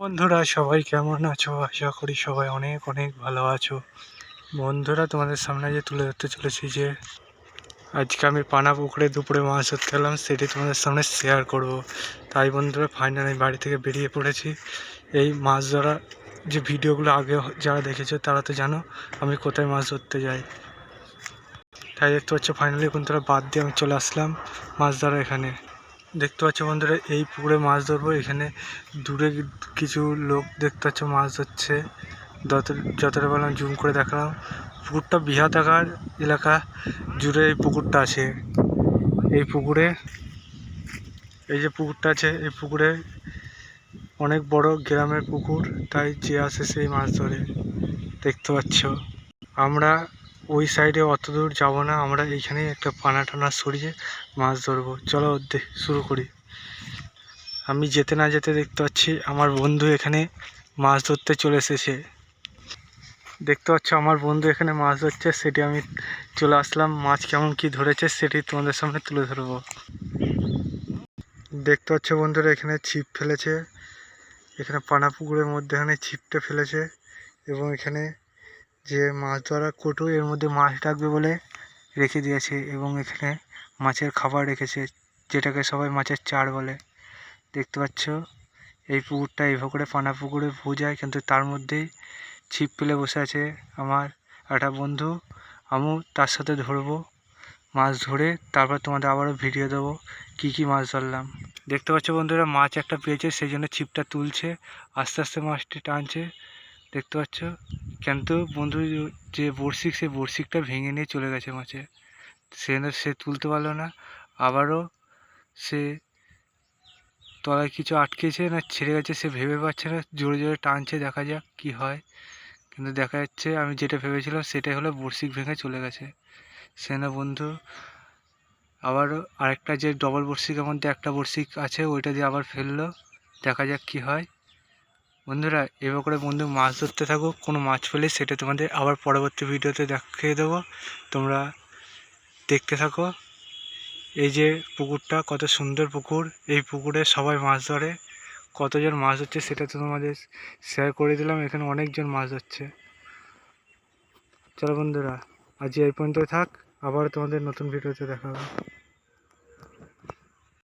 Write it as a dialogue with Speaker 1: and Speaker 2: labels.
Speaker 1: বন্ধুরা সবাই কেমন আছো? আশা করি সবাই অনেক অনেক ভালো আছো। বন্ধুরা তোমাদের সামনে যে তুলে ধরতে চলেছি যে আজকে আমি পানা পুকুরে দুপুরে মাছ ধরতে গেলাম, সেটি তোমাদের সামনে শেয়ার করব। তাই বন্ধুরা ফাইনালি বাড়ি থেকে বেরিয়ে পড়েছি। এই মাছ ধরা যে ভিডিওগুলো আগে যারা দেখেছো তারা তো জানো আমি কোথায় মাছ ধরতে যাই। তাই দেখতে পাচ্ছ ফাইনালি বন্ধুরা বাদ দিয়ে আমি চলে আসলাম মাছ ধরা। এখানে দেখতে পাচ্ছ বন্ধুরা এই পুকুরে মাছ ধরবো। এখানে দূরে কিছু লোক দেখতে পাচ্ছ মাছ ধরছে। যতটা বললাম জুম করে দেখালাম। পুকুরটা বৃহদাকার এলাকা জুড়ে এই পুকুরটা আছে। এই পুকুরে এই যে পুকুরটা আছে, এই পুকুরে অনেক বড় গ্রামের পুকুর, তাই যে আসে সেই মাছ ধরে। দেখতে পাচ্ছ আমরা ওই সাইডে অত দূর যাবো না, আমরা এইখানেই একটা পানা টানা সরিয়ে মাছ ধরবো। চলো শুরু করি। আমি যেতে না যেতে দেখতে পাচ্ছি আমার বন্ধু এখানে মাছ ধরতে চলে এসেছে। দেখতে পাচ্ছ আমার বন্ধু এখানে মাছ ধরছে, সেটি আমি চলে আসলাম। মাছ কেমন কি ধরেছে সেটি তোমাদের সামনে তুলে ধরবো। দেখতে পাচ্ছ বন্ধুরা এখানে ছিপ ফেলেছে। এখানে পানা পুকুরের মধ্যে এখানে ছিপটা ফেলেছে এবং এখানে যে মাছ ধরার কৌটো এর মধ্যে মাছ রাখবে বলে রেখে দিয়েছে এবং এখানে মাছের খাবার রেখেছে, যেটাকে সবাই মাছের চার বলে। দেখতে পাচ্ছ এই পুকুরটা এই পুকুরে পানা পুকুরে বোঝায়, কিন্তু তার মধ্যেই ছিপ ফেলে বসে আছে আমার একটা বন্ধু। আমিও তার সাথে ধরবো। মাছ ধরে তারপর তোমাদের আবারও ভিডিও দেবো কী মাছ ধরলাম। দেখতে পাচ্ছ বন্ধুরা মাছ একটা পেয়েছে, সেই জন্য ছিপটা তুলছে, আস্তে আস্তে মাছটি টানছে। দেখতে পাচ্ছ কিন্তু বন্ধু যে বড়শি, সেই বড়শিটা ভেঙে নিয়ে চলে গেছে মাছে। সে তুলতে পারলো না। আবারও সে তলায় কিছু আটকেছে না ছেড়ে গেছে, সে ভেবে পাচ্ছে না, জোরে জোরে টানছে, দেখা যাক কি হয়। কিন্তু দেখা যাচ্ছে আমি যেটা ভেবেছিলাম সেটাই হলো, বড়শি ভেঙে চলে গেছে। সে না বন্ধু আবার আরেকটা যে ডবল বড়শির মধ্যে একটা বড়শি আছে ওইটা দিয়ে আবার ফেললো। দেখা যাক কি হয়। বন্ধুরা এবার করে বন্ধু মাছ ধরতে থাকো, কোনো মাছ পেলে সেটা তোমাদের আবার পরবর্তী ভিডিওতে দেখিয়ে দেবো, তোমরা দেখতে থাকো। এই যে পুকুরটা কত সুন্দর পুকুর, এই পুকুরে সবাই মাছ ধরে। কতজন মাছ ধরছে সেটা তো তোমাদের শেয়ার করে দিলাম। এখানে অনেকজন মাছ ধরছে। চলো বন্ধুরা আজ এই পর্যন্ত থাক, আবার তোমাদের নতুন ভিডিওতে দেখা হবে।